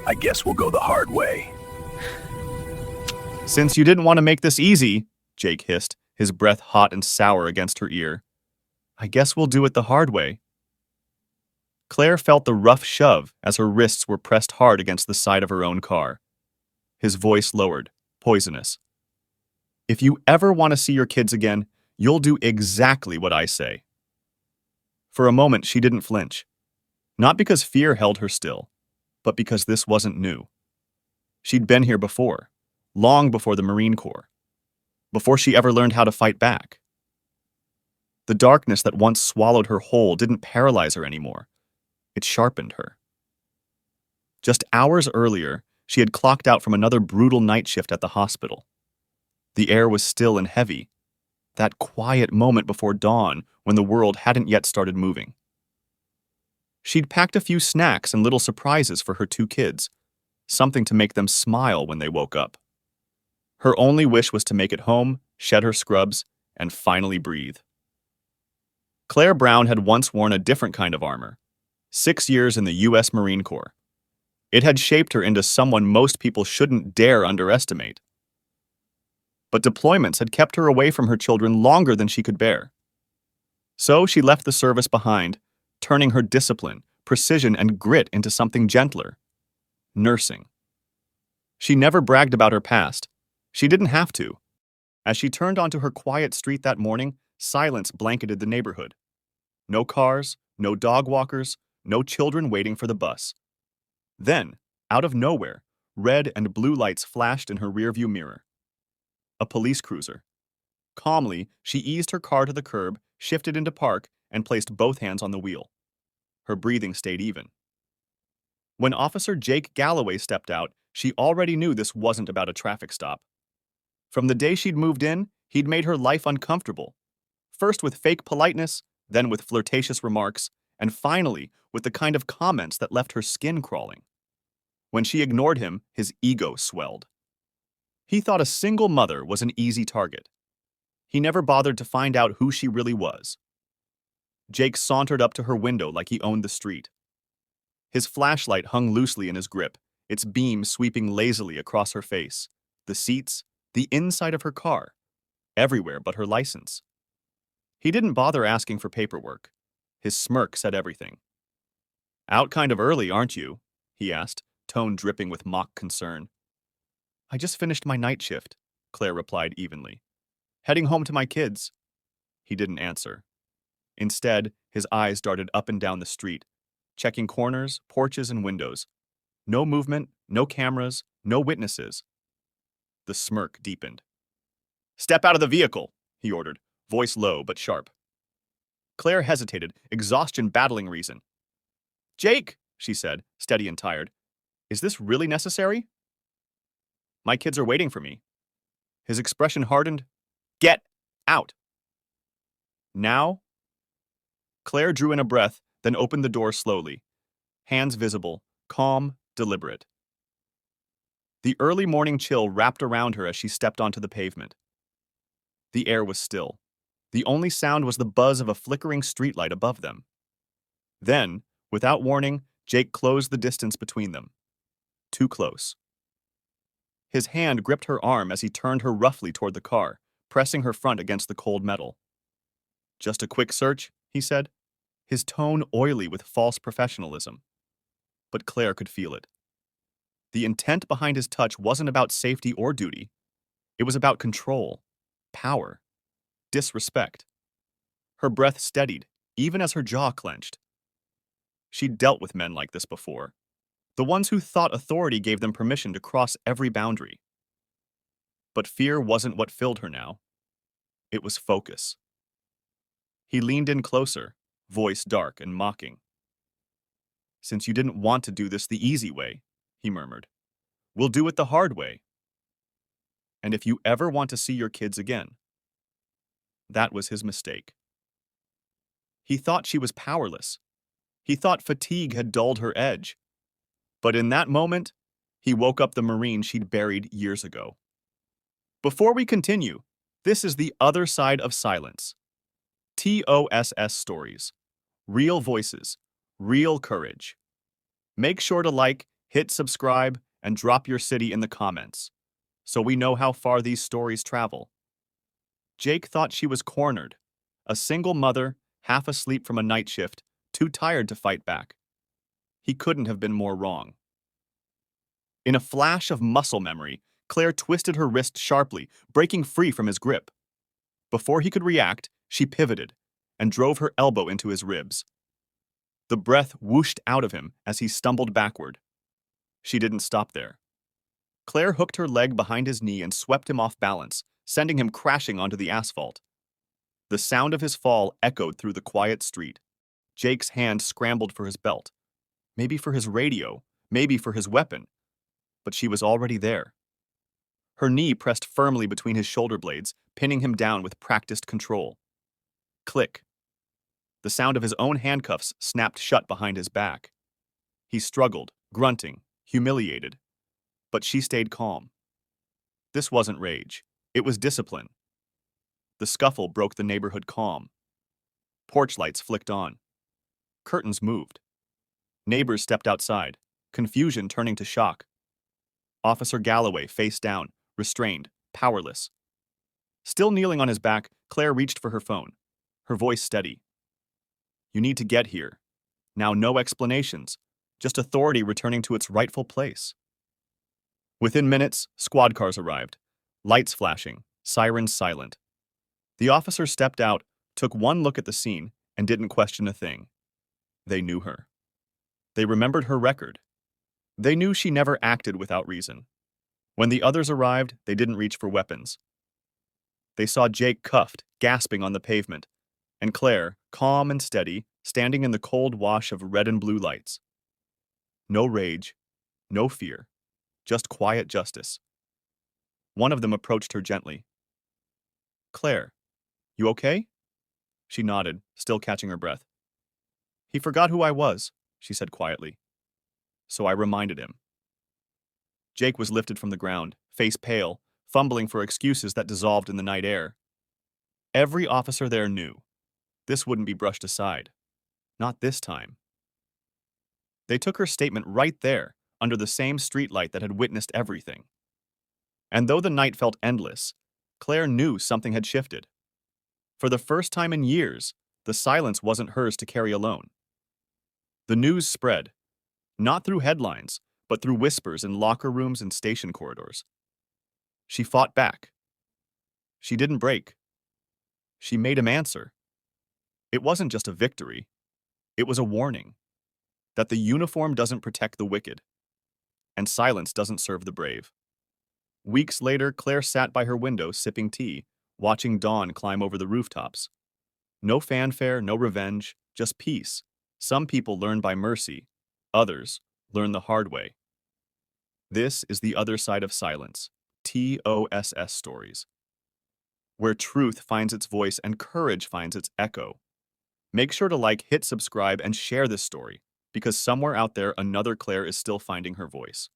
I guess we'll go the hard way. Since you didn't want to make this easy, Jake hissed, his breath hot and sour against her ear. I guess we'll do it the hard way. Claire felt the rough shove as her wrists were pressed hard against the side of her own car. His voice lowered, poisonous. If you ever want to see your kids again, you'll do exactly what I say. For a moment, she didn't flinch. Not because fear held her still, but because this wasn't new. She'd been here before, long before the Marine Corps, before she ever learned how to fight back. The darkness that once swallowed her whole didn't paralyze her anymore. It sharpened her. Just hours earlier, she had clocked out from another brutal night shift at the hospital. The air was still and heavy, that quiet moment before dawn when the world hadn't yet started moving. She'd packed a few snacks and little surprises for her two kids, something to make them smile when they woke up. Her only wish was to make it home, shed her scrubs, and finally breathe. Clare Brown had once worn a different kind of armor, 6 years in the U.S. Marine Corps. It had shaped her into someone most people shouldn't dare underestimate. But deployments had kept her away from her children longer than she could bear. So she left the service behind, turning her discipline, precision, and grit into something gentler. Nursing. She never bragged about her past. She didn't have to. As she turned onto her quiet street that morning, silence blanketed the neighborhood. No cars, no dog walkers, no children waiting for the bus. Then, out of nowhere, red and blue lights flashed in her rearview mirror. A police cruiser. Calmly, she eased her car to the curb, shifted into park, and placed both hands on the wheel. Her breathing stayed even. When Officer Jake Galloway stepped out, she already knew this wasn't about a traffic stop. From the day she'd moved in, he'd made her life uncomfortable. First with fake politeness, then with flirtatious remarks, and finally with the kind of comments that left her skin crawling. When she ignored him, his ego swelled. He thought a single mother was an easy target. He never bothered to find out who she really was. Jake sauntered up to her window like he owned the street. His flashlight hung loosely in his grip, its beam sweeping lazily across her face, the seats, the inside of her car, everywhere but her license. He didn't bother asking for paperwork. His smirk said everything. "Out kind of early, aren't you?" he asked, tone dripping with mock concern. "I just finished my night shift," Claire replied evenly. "Heading home to my kids." He didn't answer. Instead, his eyes darted up and down the street, checking corners, porches, and windows. No movement, no cameras, no witnesses. The smirk deepened. "Step out of the vehicle," he ordered, voice low but sharp. Claire hesitated, exhaustion battling reason. "Jake," she said, steady and tired, "is this really necessary?" "My kids are waiting for me." His expression hardened. "Get out." "Now?" Claire drew in a breath, then opened the door slowly, hands visible, calm, deliberate. The early morning chill wrapped around her as she stepped onto the pavement. The air was still. The only sound was the buzz of a flickering streetlight above them. Then, without warning, Jake closed the distance between them. Too close. His hand gripped her arm as he turned her roughly toward the car, pressing her front against the cold metal. "Just a quick search," he said, his tone oily with false professionalism. But Claire could feel it. The intent behind his touch wasn't about safety or duty. It was about control, power, disrespect. Her breath steadied, even as her jaw clenched. She'd dealt with men like this before, the ones who thought authority gave them permission to cross every boundary. But fear wasn't what filled her now. It was focus. He leaned in closer, voice dark and mocking. "Since you didn't want to do this the easy way," he murmured, "we'll do it the hard way. And if you ever want to see your kids again." That was his mistake. He thought she was powerless. He thought fatigue had dulled her edge. But in that moment, he woke up the Marine she'd buried years ago. Before we continue, this is the other side of silence. TOSS stories. Real voices. Real courage. Make sure to like, Hit subscribe and drop your city in the comments so we know how far these stories travel. Jake thought she was cornered. A single mother, half asleep from a night shift, too tired to fight back. He couldn't have been more wrong. In a flash of muscle memory, Claire twisted her wrist sharply, breaking free from his grip. Before he could react, she pivoted and drove her elbow into his ribs. The breath whooshed out of him as he stumbled backward. She didn't stop there. Claire hooked her leg behind his knee and swept him off balance, sending him crashing onto the asphalt. The sound of his fall echoed through the quiet street. Jake's hand scrambled for his belt. Maybe for his radio, maybe for his weapon. But she was already there. Her knee pressed firmly between his shoulder blades, pinning him down with practiced control. Click. The sound of his own handcuffs snapped shut behind his back. He struggled, grunting, humiliated. But she stayed calm. This wasn't rage. It was discipline. The scuffle broke the neighborhood calm. Porch lights flicked on. Curtains moved. Neighbors stepped outside, confusion turning to shock. Officer Galloway face down, restrained, powerless. Still kneeling on his back, Claire reached for her phone, her voice steady. You need to get here. Now no explanations, just authority returning to its rightful place. Within minutes, squad cars arrived, lights flashing, sirens silent. The officers stepped out, took one look at the scene, and didn't question a thing. They knew her. They remembered her record. They knew she never acted without reason. When the others arrived, they didn't reach for weapons. They saw Jake cuffed, gasping on the pavement, and Claire, calm and steady, standing in the cold wash of red and blue lights. No rage, no fear, just quiet justice. One of them approached her gently. Claire, you okay? She nodded, still catching her breath. He forgot who I was, she said quietly. So I reminded him. Jake was lifted from the ground, face pale, fumbling for excuses that dissolved in the night air. Every officer there knew. This wouldn't be brushed aside. Not this time. They took her statement right there, under the same streetlight that had witnessed everything. And though the night felt endless, Claire knew something had shifted. For the first time in years, the silence wasn't hers to carry alone. The news spread, not through headlines, but through whispers in locker rooms and station corridors. She fought back. She didn't break. She made him answer. It wasn't just a victory. It was a warning that the uniform doesn't protect the wicked, and silence doesn't serve the brave. Weeks later, Claire sat by her window sipping tea, watching dawn climb over the rooftops. No fanfare, no revenge, just peace. Some people learn by mercy, others learn the hard way. This is the other side of silence, TOSS stories, where truth finds its voice and courage finds its echo. Make sure to like, hit subscribe, and share this story, because somewhere out there another Claire is still finding her voice.